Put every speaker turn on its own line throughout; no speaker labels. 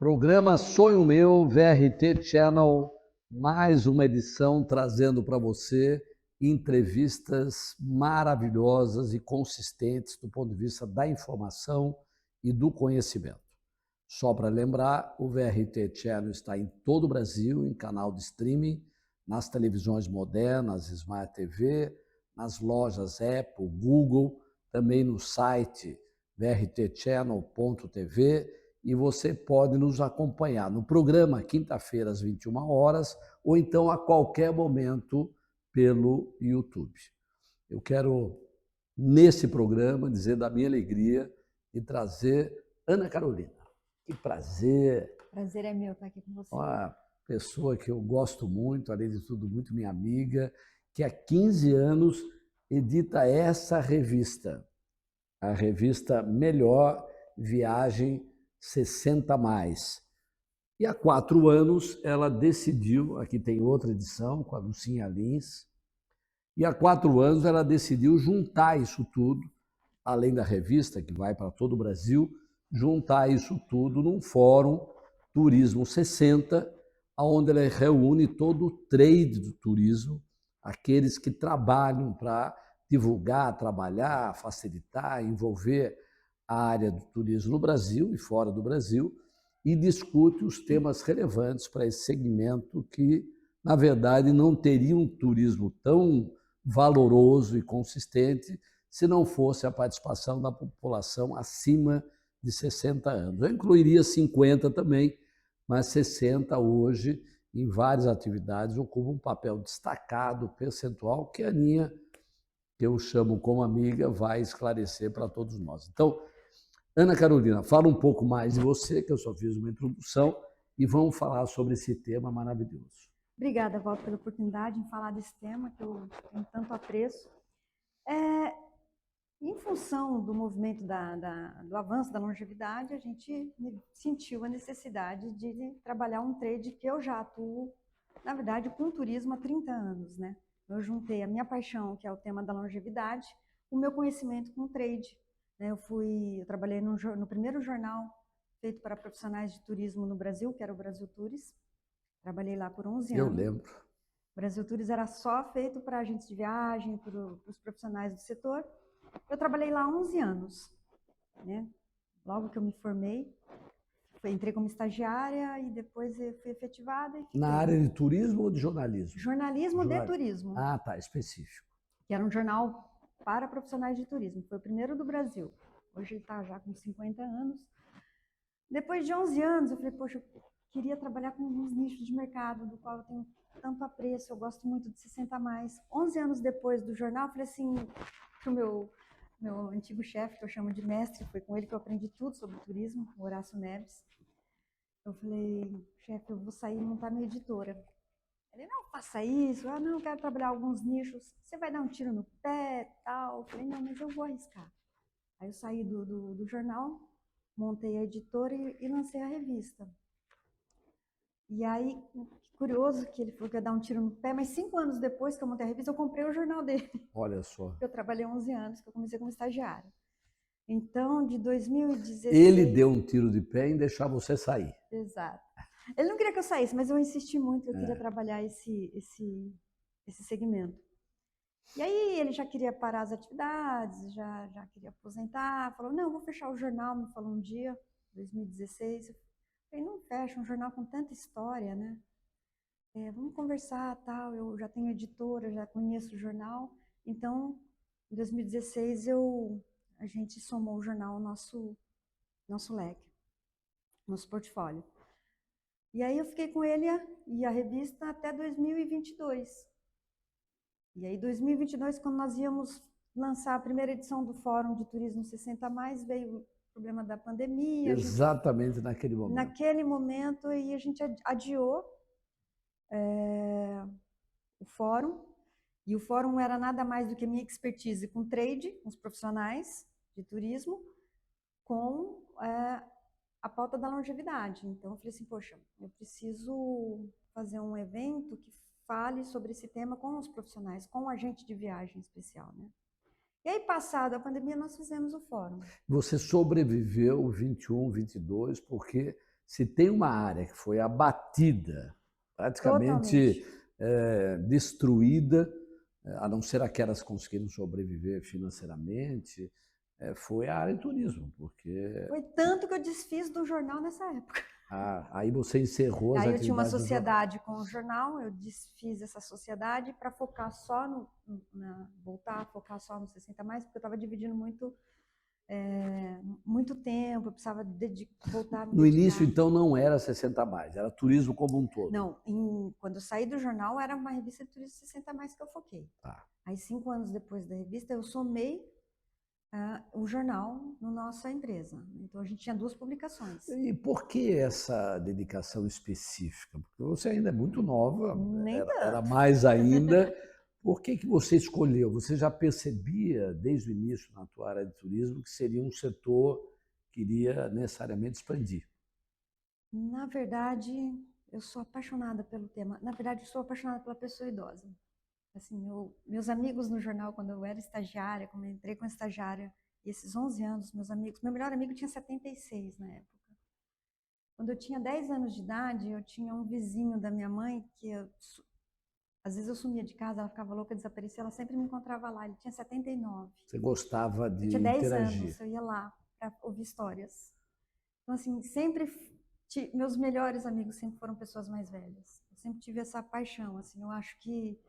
Programa Sonho Meu, VRT Channel, mais uma edição trazendo para você entrevistas maravilhosas e consistentes do ponto de vista da informação e do conhecimento. Só para lembrar, o VRT Channel está em todo o Brasil, em canal de streaming, nas televisões modernas, Smart TV, nas lojas Apple, Google, também no site vrtchannel.tv, e você pode nos acompanhar no programa quinta-feira às 21 horas ou então a qualquer momento pelo YouTube. Eu quero, nesse programa, dizer da minha alegria de trazer Ana Carolina. Que prazer!
Prazer é meu estar aqui com você.
Uma pessoa que eu gosto muito, além de tudo, muito minha amiga, que há 15 anos edita essa revista, a revista Melhor Viagem 60 Mais. E há 4 anos ela decidiu, aqui tem outra edição com a Lucinha Lins, e há 4 anos ela decidiu juntar isso tudo, além da revista que vai para todo o Brasil, juntar isso tudo num fórum Turismo 60, onde ela reúne todo o trade do turismo, aqueles que trabalham para divulgar, trabalhar, facilitar, envolver a área do turismo no Brasil e fora do Brasil, e discute os temas relevantes para esse segmento que, na verdade, não teria um turismo tão valoroso e consistente se não fosse a participação da população acima de 60 anos. Eu incluiria 50 também, mas 60 hoje, em várias atividades, ocupa um papel destacado, percentual, que a Aninha, que eu chamo como amiga, vai esclarecer para todos nós. Então, Ana Carolina, fala um pouco mais de você, que eu só fiz uma introdução, e vamos falar sobre esse tema maravilhoso.
Obrigada, Walter, pela oportunidade em falar desse tema que eu tenho tanto apreço. Em função do movimento do avanço da longevidade, a gente sentiu a necessidade de trabalhar um trade que eu já atuo, na verdade, com turismo há 30 anos, né? Eu juntei a minha paixão, que é o tema da longevidade, o meu conhecimento com o trade. Eu trabalhei no primeiro jornal feito para profissionais de turismo no Brasil, que era o Brasil Tours. Trabalhei lá por 11 anos.
Eu lembro.
O Brasil Tours era só feito para agentes de viagem, para os profissionais do setor. Eu trabalhei lá 11 anos, né? Logo que eu me formei, entrei como estagiária e depois fui efetivada. E
Na área de turismo ou de jornalismo?
Jornalismo de turismo.
Ah, tá, específico.
Que era um jornal para profissionais de turismo. Foi o primeiro do Brasil. Hoje ele está já com 50 anos. Depois de 11 anos, eu falei, poxa, eu queria trabalhar com uns nichos de mercado, do qual eu tenho tanto apreço, eu gosto muito de 60 mais. 11 anos depois do jornal, eu falei assim, pro meu antigo chefe, que eu chamo de mestre, foi com ele que eu aprendi tudo sobre turismo, o Horácio Neves. Eu falei, chefe, eu vou sair e montar minha editora. Ele, não, faça isso. Ah, não, eu quero trabalhar alguns nichos. Você vai dar um tiro no pé, tal. Eu falei, não, mas eu vou arriscar. Aí eu saí do jornal, montei a editora e lancei a revista. E aí, curioso que ele falou que ia dar um tiro no pé, mas 5 anos depois que eu montei a revista, eu comprei o jornal dele.
Olha só.
Eu trabalhei 11 anos, que eu comecei como estagiária. Então, de 2016...
Ele deu um tiro de pé em deixar você sair.
Exato. Ele não queria que eu saísse, mas eu insisti muito, eu queria trabalhar esse segmento. E aí ele já queria parar as atividades, já queria aposentar, falou, não, eu vou fechar o jornal, me falou um dia, 2016. Eu falei, não fecha, um jornal com tanta história, né? Vamos conversar, tal, eu já tenho editora, já conheço o jornal. Então, em 2016, a gente somou o jornal ao nosso leque, nosso portfólio. E aí eu fiquei com ele e a revista até 2022. E aí, 2022, quando nós íamos lançar a primeira edição do Fórum de Turismo 60 Mais, veio o problema da pandemia.
Exatamente naquele momento.
Naquele momento, e a gente adiou o fórum. E o fórum era nada mais do que minha expertise com trade, com os profissionais de turismo, com a pauta da longevidade. Então, eu falei assim, poxa, eu preciso fazer um evento que fale sobre esse tema com os profissionais, com o agente de viagem especial, né? E aí, passado a pandemia, nós fizemos o fórum.
Você sobreviveu 21, 22, porque Se tem uma área que foi abatida, praticamente
Totalmente.
destruída, a não ser aquelas que conseguiram sobreviver financeiramente, foi a área de turismo, porque
Foi tanto que eu desfiz do jornal nessa época.
aí você encerrou as
Aí eu tinha uma
atividades do jornal.
sociedade com o jornal, eu desfiz essa sociedade para focar só voltar a focar só no 60 mais, porque eu estava dividindo muito tempo, eu precisava voltar a me
No início,
dedicar.
então, não era 60 mais, era turismo como um todo.
Não, quando eu saí do jornal, era uma revista de turismo 60 mais que eu foquei.
Tá.
Aí, 5 anos depois da revista, eu somei o jornal na nossa empresa. Então, a gente tinha 2 publicações.
E por que essa dedicação específica? Porque você ainda é muito nova,
Nem
era
tanto.
mais ainda. Por que você escolheu? Você já percebia desde o início na tua área de turismo que seria um setor que iria necessariamente expandir?
Na verdade, eu sou apaixonada pelo tema. Na verdade, eu sou apaixonada pela pessoa idosa. Assim, meus amigos no jornal, quando eu era estagiária, quando eu entrei como estagiária, e esses 11 anos, meus amigos, meu melhor amigo tinha 76 na época. Quando eu tinha 10 anos de idade, eu tinha um vizinho da minha mãe que às vezes eu sumia de casa, ela ficava louca, desaparecia, ela sempre me encontrava lá. Ele tinha 79.
Você gostava
Eu
de
tinha 10
interagir.
anos, eu ia lá para ouvir histórias. Então, assim, sempre meus melhores amigos sempre foram pessoas mais velhas. Eu sempre tive essa paixão, assim, eu acho que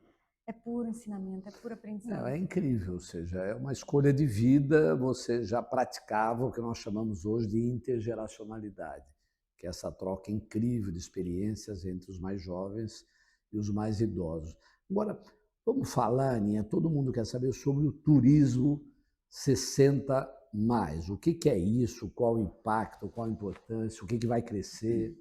é puro ensinamento, é puro
Não,
aprendizado.
é incrível, ou seja, é uma escolha de vida, você já praticava o que nós chamamos hoje de intergeracionalidade, que é essa troca incrível de experiências entre os mais jovens e os mais idosos. Agora, vamos falar, Aninha, todo mundo quer saber sobre o turismo 60 mais. O que é isso? Qual o impacto? Qual a importância? O que vai crescer?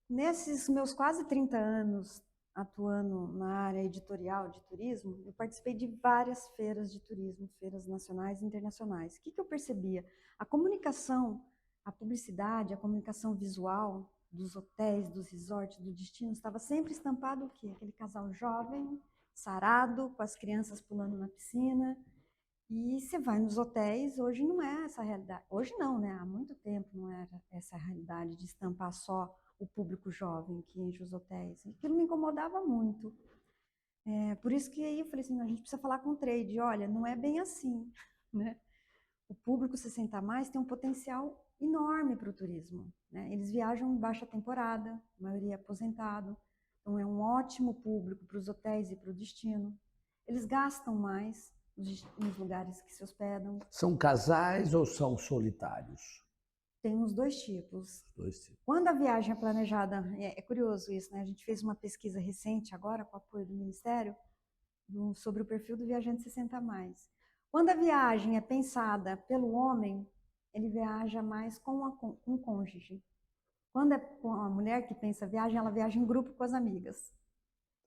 Nesses meus quase 30 anos atuando na área editorial de turismo, eu participei de várias feiras de turismo, feiras nacionais e internacionais. O que eu percebia? A comunicação, a publicidade, a comunicação visual dos hotéis, dos resorts, do destino, estava sempre estampado o quê? Aquele casal jovem, sarado, com as crianças pulando na piscina. E você vai nos hotéis, hoje não é essa a realidade. Hoje não, né? Há muito tempo não era essa a realidade de estampar só o público jovem que enche os hotéis. Aquilo me incomodava muito. Por isso que aí eu falei assim, a gente precisa falar com o trade. Olha, não é bem assim, né? O público 60 a mais tem um potencial enorme para o turismo, né? Eles viajam em baixa temporada, a maioria é aposentado, então é um ótimo público para os hotéis e para o destino. Eles gastam mais nos lugares que se hospedam.
São casais ou são solitários?
Tem os 2 tipos.
Os dois tipos.
Quando a viagem é planejada, é curioso isso, né? A gente fez uma pesquisa recente agora com o apoio do Ministério sobre o perfil do viajante 60 a mais. Quando a viagem é pensada pelo homem, ele viaja mais com um cônjuge. Quando é com a mulher que pensa a viagem, ela viaja em grupo com as amigas.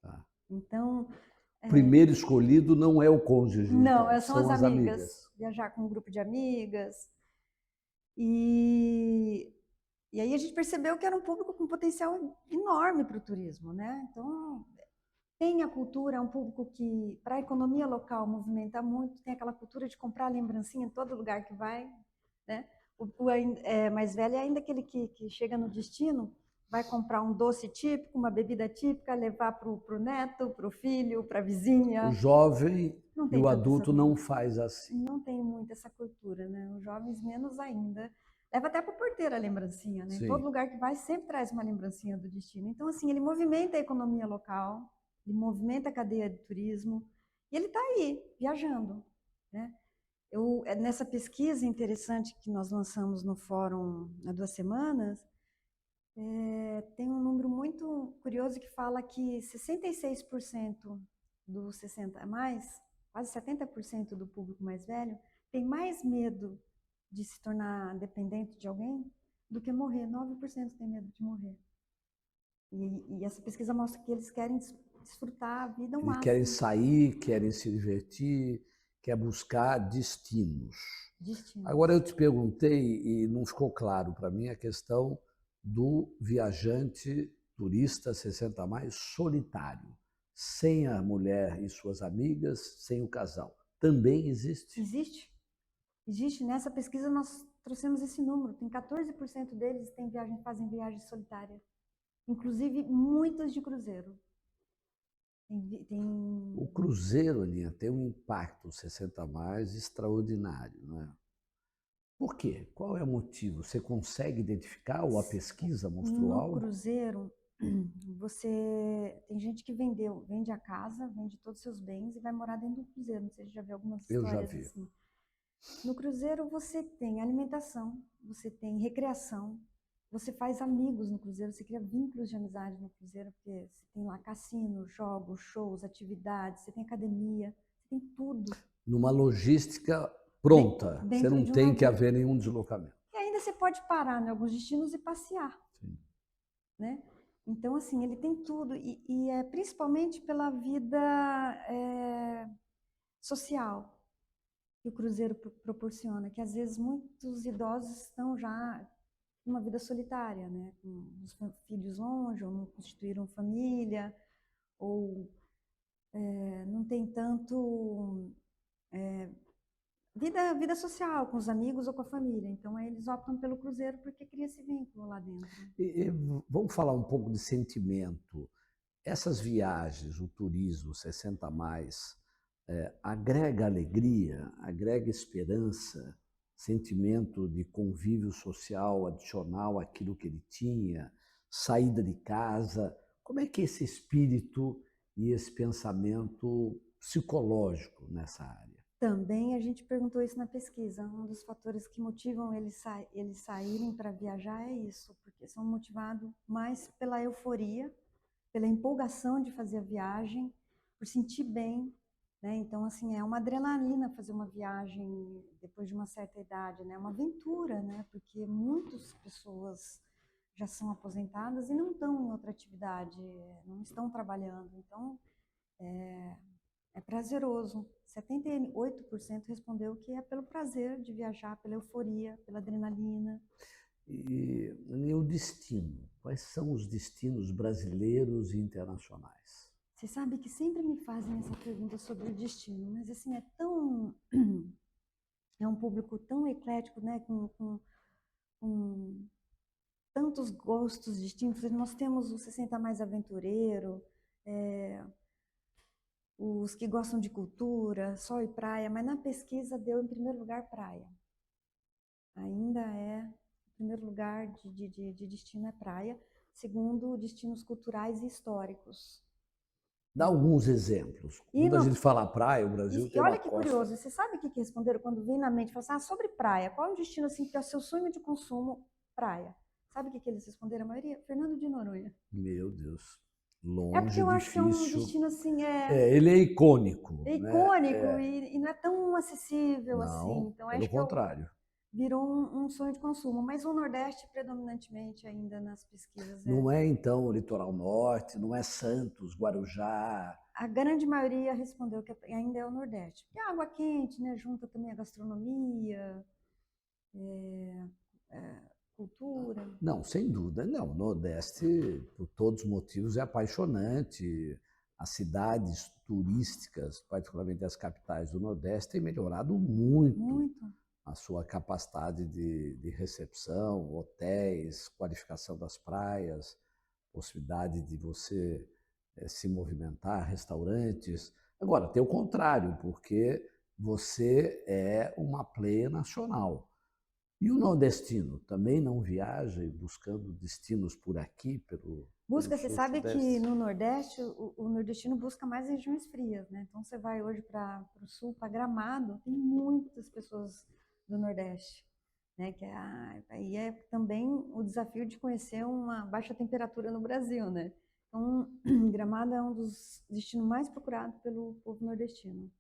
Tá.
Então,
O primeiro escolhido não é o cônjuge,
não,
então,
são
são
as
as
amigas.
amigas.
Viajar com um grupo de amigas. E aí a gente percebeu que era um público com potencial enorme para o turismo, né? Então, tem a cultura, é um público que, para a economia local, movimenta muito, tem aquela cultura de comprar lembrancinha em todo lugar que vai, né? Mais velho é ainda aquele que chega no destino, vai comprar um doce típico, uma bebida típica, levar para o neto, para o filho, para a
O
vizinha.
jovem
Não
e
tem
o
tanta essa
adulto não faz assim.
não tem muito essa cultura, né? Os jovens menos ainda. Leva até para o porteiro a lembrancinha, né? Em todo
Sim.
lugar que vai, sempre traz uma lembrancinha do destino. Então, assim, ele movimenta a economia local, ele movimenta a cadeia de turismo, e ele está aí, viajando, né? Nessa pesquisa interessante que nós lançamos no fórum há 2 semanas, tem um número muito curioso que fala que 66% dos 60 a mais, quase 70% do público mais velho, tem mais medo de se tornar dependente de alguém do que morrer. 9% tem medo de morrer. E essa pesquisa mostra que eles querem desfrutar a vida ao
Eles querem
máximo.
sair, querem se divertir, querem buscar destinos. Agora
Destinos.
eu te perguntei e não ficou claro para mim a questão do viajante turista 60 a mais solitário, sem a mulher e suas amigas, sem o casal. Também existe?
Existe? Existe. Nessa pesquisa nós trouxemos esse número. Tem 14% deles fazem viagem solitária. Inclusive, muitas de cruzeiro.
O cruzeiro, Aninha, tem um impacto 60 a mais extraordinário, não é? Por quê? Qual é o motivo? Você consegue identificar ou a pesquisa mostrou
No
algo?
cruzeiro, tem gente que vende a casa, vende todos os seus bens e vai morar dentro do cruzeiro. Não sei se você já viu algumas
Eu já
histórias
vi.
assim. No cruzeiro você tem alimentação, você tem recreação, você faz amigos no cruzeiro, você cria vínculos de amizade no cruzeiro, porque você tem lá cassino, jogos, shows, atividades, você tem academia, você tem tudo.
Numa logística pronta, você
Dentro
não
de um
tem que
navio.
haver nenhum deslocamento.
E ainda você pode parar em alguns destinos e passear.
Sim.
Né? Então, assim, ele tem tudo, e é principalmente pela vida social que o cruzeiro proporciona, que às vezes muitos idosos estão já numa vida solitária, né? Com os filhos longe, ou não constituíram família, ou não tem tanto vida social com os amigos ou com a família. Então, aí eles optam pelo cruzeiro porque cria esse vínculo lá dentro.
E vamos falar um pouco de sentimento. Essas viagens, o turismo 60 a mais, agrega alegria, agrega esperança, sentimento de convívio social adicional àquilo que ele tinha, saída de casa. Como é que é esse espírito e esse pensamento psicológico nessa área?
Também a gente perguntou isso na pesquisa. Um dos fatores que motivam eles saírem para viajar é isso, porque são motivados mais pela euforia, pela empolgação de fazer a viagem, por sentir bem, né? Então, assim, é uma adrenalina fazer uma viagem depois de uma certa idade, né? É uma aventura, né? Porque muitas pessoas já são aposentadas e não estão em outra atividade, não estão trabalhando. Então, é prazeroso. 78% respondeu que é pelo prazer de viajar, pela euforia, pela adrenalina.
E o destino? Quais são os destinos brasileiros e internacionais?
Você sabe que sempre me fazem essa pergunta sobre o destino, mas assim, é um público tão eclético, né, com tantos gostos distintos. Nós temos o 60 mais aventureiro, os que gostam de cultura, sol e praia, mas na pesquisa deu em primeiro lugar praia. Ainda em primeiro lugar de destino é praia, segundo destinos culturais e históricos.
Dá alguns exemplos. Quando a gente fala praia, o Brasil tem
E
uma
olha que
costa.
curioso, você sabe o que responderam quando vem na mente? Falaram assim, sobre praia, qual é o destino assim que é o seu sonho de consumo? Praia. Sabe o que eles responderam? A maioria? Fernando de Noronha.
Meu Deus,
É porque
longe,
eu acho que é um
difícil.
destino assim,
Ele é icônico, né?
icônico e não é tão acessível assim.
Não,
Então
pelo
acho que
contrário.
virou um sonho de consumo. Mas o Nordeste, predominantemente ainda nas pesquisas,
Não é, então, o litoral norte, não é Santos, Guarujá.
A grande maioria respondeu que ainda é o Nordeste. Porque a água quente, né, junta também a gastronomia, cultura.
Não, sem dúvida, não. O Nordeste, por todos os motivos, é apaixonante. As cidades turísticas, particularmente as capitais do Nordeste, têm melhorado muito
Muito.
a sua capacidade de recepção, hotéis, qualificação das praias, possibilidade de você se movimentar, restaurantes. Agora, tem o contrário, porque você é uma player nacional. E o nordestino também não viaja buscando destinos por aqui, pelo
Você
sul,
sabe que
sudeste?
no Nordeste, o nordestino busca mais regiões frias, né? Então você vai hoje para o sul, para Gramado, tem muitas pessoas do Nordeste, né? Aí é também o desafio de conhecer uma baixa temperatura no Brasil, né? Então, Gramado é um dos destinos mais procurados pelo povo nordestino.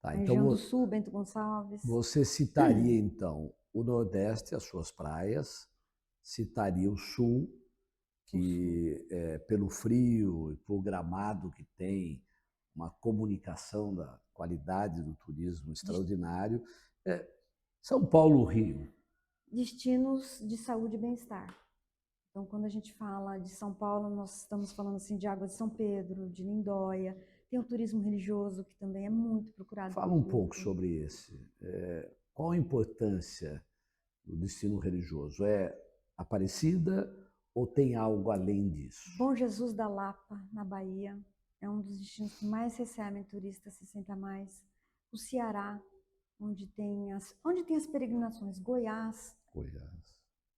Tá,
A
então
região do Sul, Bento Gonçalves.
você citaria então o Nordeste, as suas praias, citaria o Sul, que pelo frio e por Gramado que tem uma comunicação da qualidade do turismo extraordinário, São Paulo, Rio.
Destinos de saúde e bem-estar. Então, quando a gente fala de São Paulo, nós estamos falando assim de Água de São Pedro, de Lindóia. Tem o turismo religioso, que também é muito procurado
Fala
pelo
um pouco
público.
sobre esse. Qual a importância o destino religioso? É Aparecida ou tem algo além disso?
Bom Jesus da Lapa, na Bahia, é um dos destinos que mais recebem turistas 60 a mais. O Ceará, onde tem as peregrinações,
Goiás.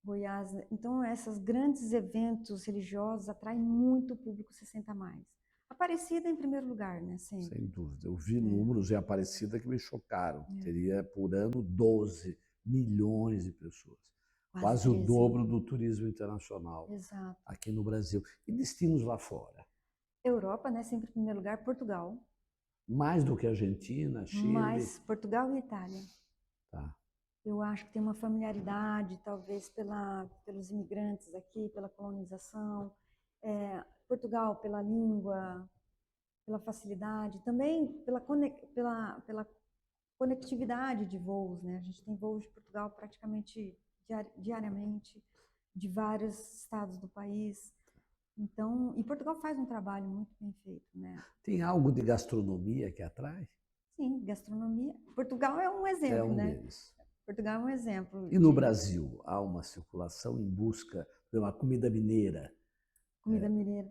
Goiás. Então, esses grandes eventos religiosos atraem muito o público 60 a mais. Aparecida em primeiro lugar, né? Sempre.
Sem dúvida. Eu vi números em Aparecida que me chocaram.
É.
Teria por ano 12 milhões de pessoas. Quase o
13.
dobro do turismo internacional.
Exato.
Aqui no Brasil. E destinos lá fora?
Europa, né? Sempre em primeiro lugar. Portugal.
Mais do que Argentina, Chile?
Mais Portugal e Itália.
Tá.
Eu acho que tem uma familiaridade, talvez pelos imigrantes aqui, pela colonização. Portugal, pela língua, pela facilidade. Também pela conectividade de voos, né? A gente tem voos de Portugal praticamente diariamente, de vários estados do país. Então, e Portugal faz um trabalho muito bem feito, né?
Tem algo de gastronomia que atrai?
Sim, gastronomia. Portugal é um exemplo,
É um
né?
deles.
Portugal é um exemplo.
E no Brasil, há uma circulação em busca de uma comida mineira?
Comida mineira.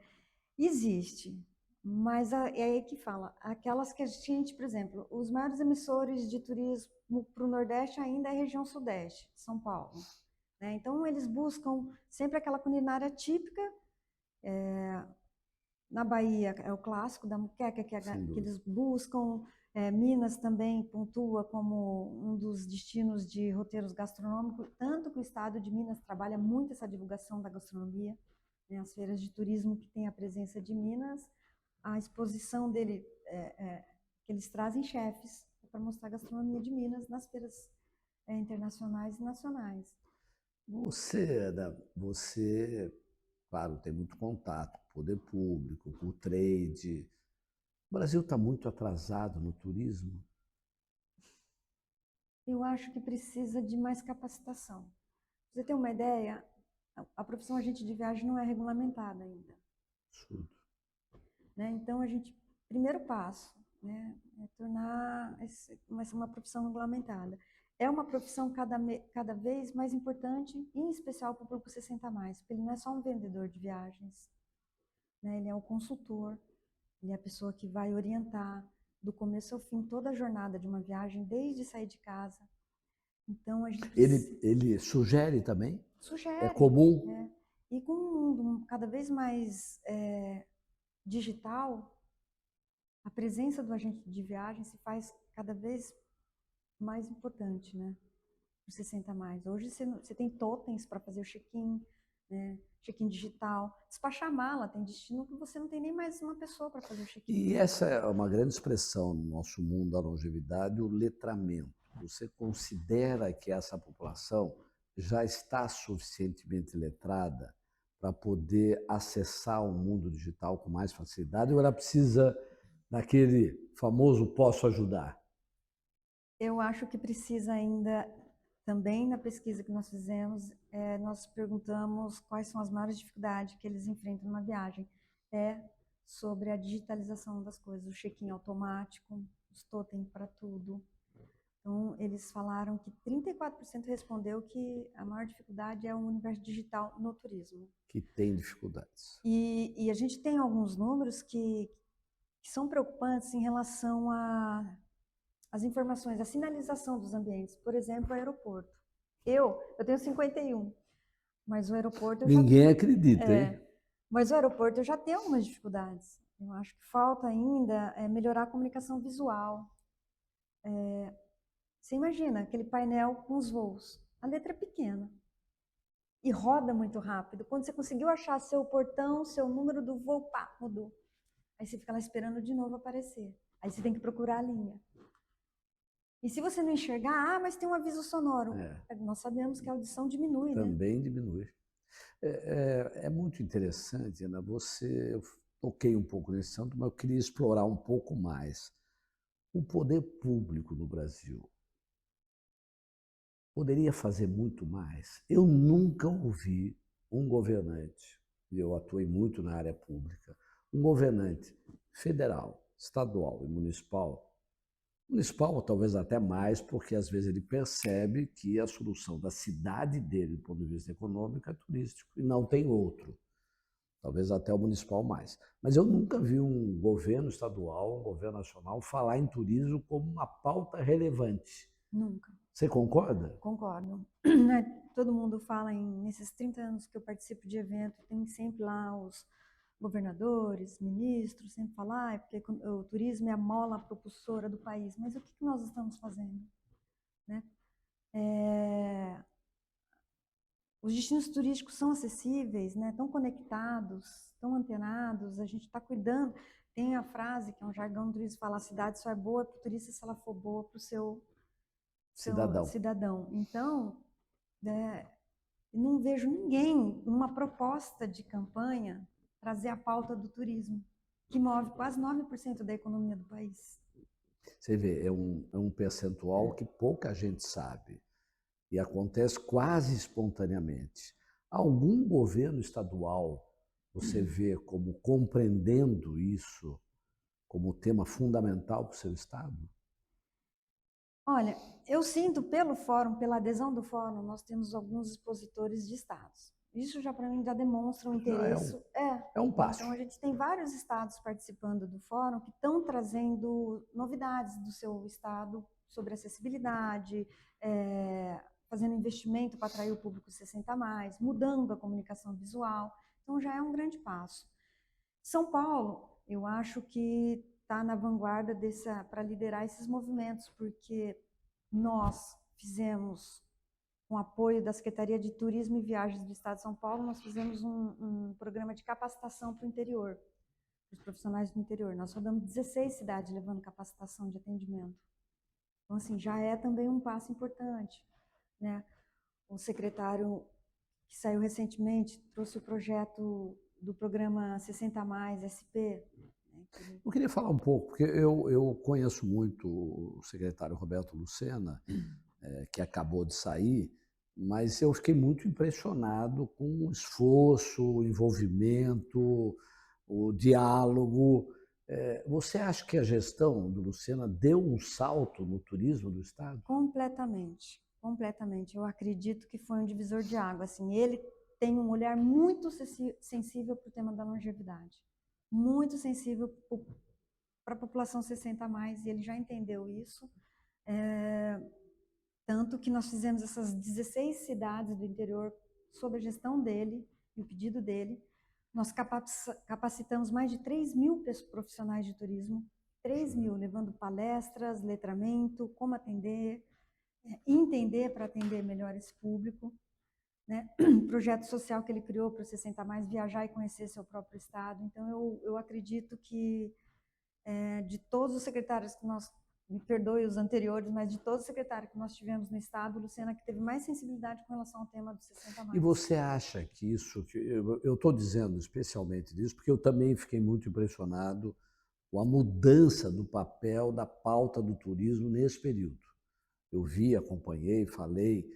Existe, mas é aí que fala. Aquelas que a gente, por exemplo, os maiores emissores de turismo para o Nordeste ainda é a região Sudeste, São Paulo. Né? Então, eles buscam sempre aquela culinária típica. Na Bahia é o clássico da moqueca que eles buscam. Minas também pontua como um dos destinos de roteiros gastronômicos, tanto que o estado de Minas trabalha muito essa divulgação da gastronomia, né? As feiras de turismo que tem a presença de Minas, a exposição dele, que eles trazem chefes para mostrar a gastronomia de Minas nas feiras internacionais e nacionais.
Você, claro, tem muito contato com o poder público, com o trade. O Brasil está muito atrasado no turismo?
Eu acho que precisa de mais capacitação. Pra você ter uma ideia, a profissão agente de viagem não é regulamentada ainda.
Absurdo.
Né? Então, primeiro passo, né, é tornar uma profissão regulamentada. É uma profissão cada vez mais importante, em especial para o público 60 a mais, porque ele não é só um vendedor de viagens, né? Ele é um consultor, ele é a pessoa que vai orientar do começo ao fim toda a jornada de uma viagem, desde sair de casa. Então, a gente precisa...
Ele sugere também?
Sugere.
É comum?
Né? E com um mundo cada vez mais digital, a presença do agente de viagem se faz cada vez mais importante, né? Por 60 a mais. Hoje você tem totens para fazer o check-in, né? Check-in digital. Despachar mala, tem destino que você não tem nem mais uma pessoa para fazer o check-in.
E essa é uma grande expressão no nosso mundo da longevidade, o letramento. Você considera que essa população já está suficientemente letrada para poder acessar o mundo digital com mais facilidade ou ela precisa daquele famoso posso ajudar?
Eu acho que precisa ainda, também na pesquisa que nós fizemos, nós perguntamos quais são as maiores dificuldades que eles enfrentam numa viagem. Sobre a digitalização das coisas, o check-in automático, os totem para tudo. Então, eles falaram que 34% respondeu que a maior dificuldade é o universo digital no turismo.
Que tem dificuldades.
E a gente tem alguns números que são preocupantes em relação às informações, a sinalização dos ambientes. Por exemplo, o aeroporto. Eu tenho 51, mas o aeroporto...
Ninguém acredita, hein?
Mas o aeroporto eu já tenho algumas dificuldades. Eu acho que falta ainda melhorar a comunicação visual. Você imagina aquele painel com os voos. A letra é pequena e roda muito rápido. Quando você conseguiu achar seu portão, seu número do voo, pá, mudou. Aí você fica lá esperando de novo aparecer. Aí você tem que procurar a linha. E se você não enxergar, mas tem um aviso sonoro. Nós sabemos que a audição diminui,
Também diminui. É muito interessante, Ana. Eu toquei um pouco nesse assunto, mas eu queria explorar um pouco mais. O poder público no Brasil poderia fazer muito mais. Eu nunca ouvi um governante, e eu atuei muito na área pública, um governante federal, estadual e municipal Municipal, talvez até mais, porque às vezes ele percebe que a solução da cidade dele, do ponto de vista econômico, é turístico e não tem outro. Talvez até o municipal mais. Mas eu nunca vi um governo estadual, um governo nacional falar em turismo como uma pauta relevante.
Nunca.
Você concorda?
Concordo. Todo mundo fala nesses 30 anos que eu participo de evento, tem sempre lá os governadores, ministros, sempre falar, porque o turismo é a mola propulsora do país. Mas o que nós estamos fazendo? Né? Os destinos turísticos são acessíveis, né? Estão conectados, estão antenados, a gente está cuidando. Tem a frase, que é um jargão do turismo, fala: a cidade só é boa para o turista se ela for boa para o seu cidadão. Então, não vejo ninguém, numa proposta de campanha, trazer a pauta do turismo, que move quase 9% da economia do país.
Você vê, é um percentual que pouca gente sabe e acontece quase espontaneamente. Algum governo estadual você vê como compreendendo isso como tema fundamental para o seu estado?
Olha, eu sinto pelo fórum, pela adesão do fórum, nós temos alguns expositores de estados. Isso já para mim já demonstra um interesse.
É um passo.
Então a gente tem vários estados participando do fórum que estão trazendo novidades do seu estado sobre acessibilidade, fazendo investimento para atrair o público 60+, mudando a comunicação visual. Então já é um grande passo. São Paulo, eu acho que está na vanguarda para liderar esses movimentos, porque nós fizemos, com apoio da Secretaria de Turismo e Viagens do Estado de São Paulo, nós fizemos um programa de capacitação para o interior, para os profissionais do interior. Nós rodamos 16 cidades levando capacitação de atendimento. Então, assim, já é também um passo importante, né? O secretário que saiu recentemente trouxe o projeto do programa 60+, SP.
Eu queria falar um pouco, porque eu conheço muito o secretário Roberto Lucena, que acabou de sair, mas eu fiquei muito impressionado com o esforço, o envolvimento, o diálogo. Você acha que a gestão do Lucena deu um salto no turismo do Estado?
Completamente, completamente. Eu acredito que foi um divisor de água. Assim, ele tem um olhar muito sensível para o tema da longevidade, muito sensível para a população 60+, e ele já entendeu isso. Tanto que nós fizemos essas 16 cidades do interior sob a gestão dele e o pedido dele. Nós capacitamos mais de 3.000 profissionais de turismo, 3.000, levando palestras, letramento, como atender, entender para atender melhor esse público. Né? Projeto social que ele criou para o 60+, viajar e conhecer seu próprio estado. Então, eu acredito que de todos os secretários que nós, me perdoe os anteriores, mas de todos os secretários que nós tivemos no estado, Lucena que teve mais sensibilidade com relação ao tema do 60+.
E você acha que isso, eu estou dizendo especialmente disso, porque eu também fiquei muito impressionado com a mudança do papel da pauta do turismo nesse período. Eu vi, acompanhei, falei,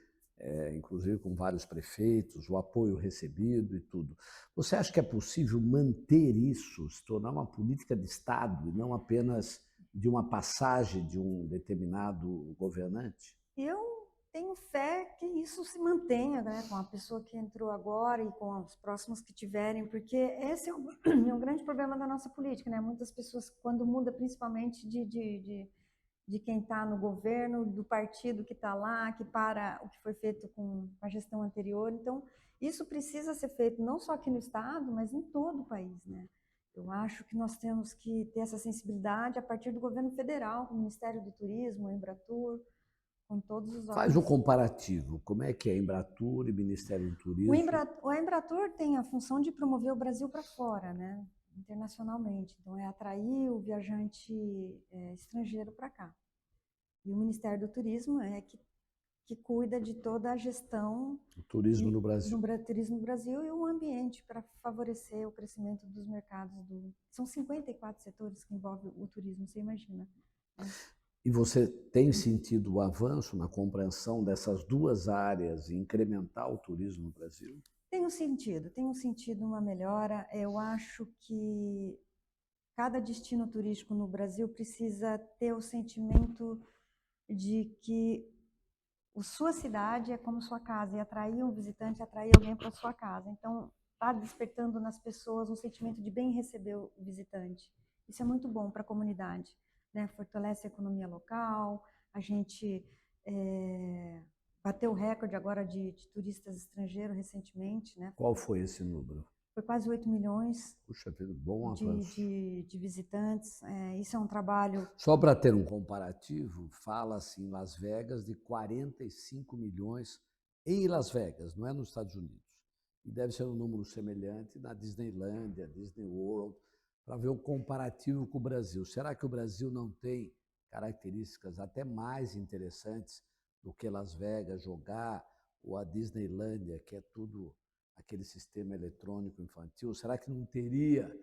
inclusive com vários prefeitos, o apoio recebido e tudo. Você acha que é possível manter isso, se tornar uma política de Estado e não apenas de uma passagem de um determinado governante?
Eu tenho fé que isso se mantenha, né, com a pessoa que entrou agora e com os próximos que tiverem, porque esse é um grande problema da nossa política, né? Muitas pessoas, quando muda, principalmente de quem está no governo, do partido que está lá, que para o que foi feito com a gestão anterior. Então, isso precisa ser feito não só aqui no estado, mas em todo o país, né? Eu acho que nós temos que ter essa sensibilidade a partir do governo federal, com o Ministério do Turismo, o Embratur, com todos os órgãos.
Faz um comparativo. Como é que é Embratur e Ministério do Turismo?
O Embratur tem a função de promover o Brasil para fora, né? Internacionalmente. Então, é atrair o viajante estrangeiro para cá. E o Ministério do Turismo é que cuida de toda a gestão
do turismo no Brasil.
Do turismo no Brasil e o ambiente para favorecer o crescimento dos mercados. São 54 setores que envolvem o turismo, você imagina. Né?
E você tem sentido o avanço na compreensão dessas duas áreas e incrementar o turismo no Brasil?
Tenho sentido uma melhora. Eu acho que cada destino turístico no Brasil precisa ter o sentimento de que sua cidade é como sua casa, e atrair um visitante, atrair alguém para sua casa. Então, está despertando nas pessoas um sentimento de bem receber o visitante. Isso é muito bom para a comunidade, né? Fortalece a economia local, a gente bateu o recorde agora de turistas estrangeiros recentemente, né?
Qual foi esse número?
Foi quase 8 milhões
Puxa, teve bom avanço.
de visitantes. Isso é um trabalho...
Só para ter um comparativo, fala-se em Las Vegas de 45 milhões em Las Vegas, não é nos Estados Unidos. E deve ser um número semelhante na Disneylândia, Disney World, para ver um comparativo com o Brasil. Será que o Brasil não tem características até mais interessantes do que Las Vegas, jogar, ou a Disneylândia, que é tudo aquele sistema eletrônico infantil? Será que não teria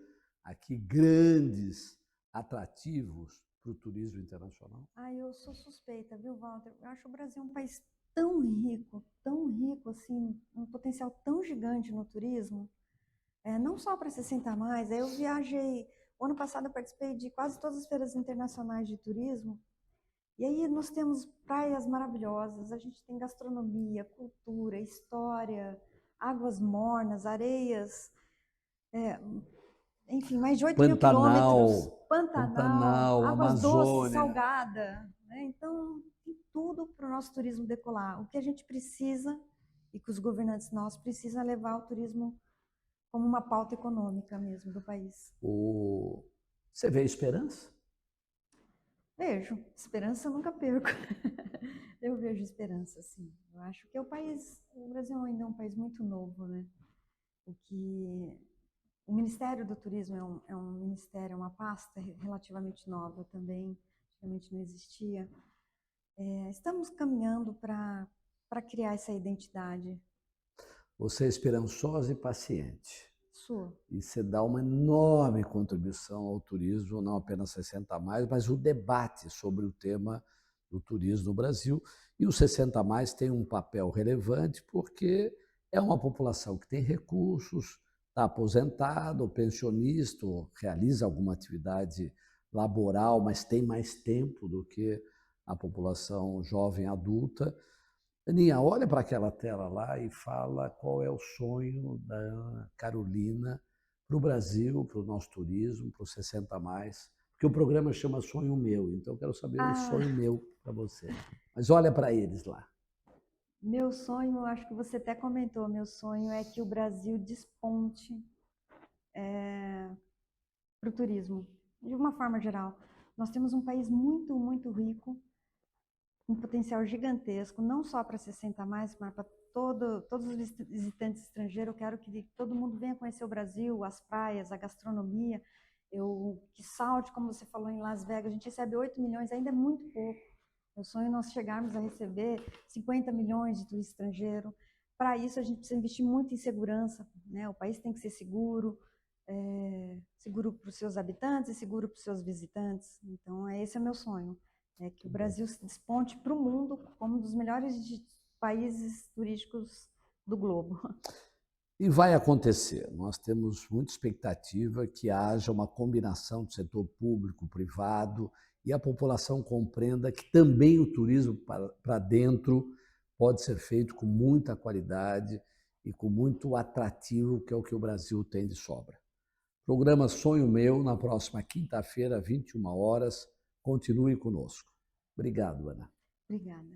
aqui grandes atrativos para o turismo internacional?
Eu sou suspeita, viu, Walter? Eu acho o Brasil um país tão rico, assim, um potencial tão gigante no turismo, não só para 60+. Eu viajei, o ano passado eu participei de quase todas as feiras internacionais de turismo, e aí nós temos praias maravilhosas, a gente tem gastronomia, cultura, história, águas mornas, areias, enfim, mais de 8 mil quilômetros, Pantanal, águas doces, salgada, né? Então, tem tudo para o nosso turismo decolar. O que a gente precisa, e que os governantes nossos precisam, é levar o turismo como uma pauta econômica mesmo do país.
Você vê esperança?
Vejo. Esperança eu nunca perco. Eu vejo esperança, sim. Eu acho que o Brasil ainda é um país muito novo, né? O Ministério do Turismo é um ministério, é uma pasta relativamente nova também, antigamente não existia. Estamos caminhando para criar essa identidade.
Você é esperançosa e paciente.
Sou.
E você dá uma enorme contribuição ao turismo, não apenas 60+, mas o debate sobre o tema do turismo no Brasil. E o 60+ tem um papel relevante porque é uma população que tem recursos, está aposentado, pensionista, realiza alguma atividade laboral, mas tem mais tempo do que a população jovem adulta. Aninha, olha para aquela tela lá e fala qual é o sonho da Ana Carolina para o Brasil, para o nosso turismo, para o 60+, porque o programa chama Sonho Meu, então eu quero saber o sonho meu para você. Mas olha para eles lá.
Meu sonho, acho que você até comentou, meu sonho é que o Brasil desponte para o turismo, de uma forma geral. Nós temos um país muito rico, um potencial gigantesco, não só para 60+, mas para todos os visitantes estrangeiros. Eu quero que todo mundo venha conhecer o Brasil, as praias, a gastronomia, que salte, como você falou, em Las Vegas. A gente recebe 8 milhões, ainda é muito pouco. Meu sonho é nós chegarmos a receber 50 milhões de turistas estrangeiros. Para isso, a gente precisa investir muito em segurança, né? O país tem que ser seguro, seguro para os seus habitantes e seguro para os seus visitantes. Então, esse é o meu sonho. É que o Brasil se desponte para o mundo como um dos melhores países turísticos do globo.
E vai acontecer. Nós temos muita expectativa que haja uma combinação do setor público, privado, e a população compreenda que também o turismo para dentro pode ser feito com muita qualidade e com muito atrativo, que é o que o Brasil tem de sobra. Programa Sonho Meu, na próxima quinta-feira, 21 horas. Continue conosco. Obrigado, Ana.
Obrigada.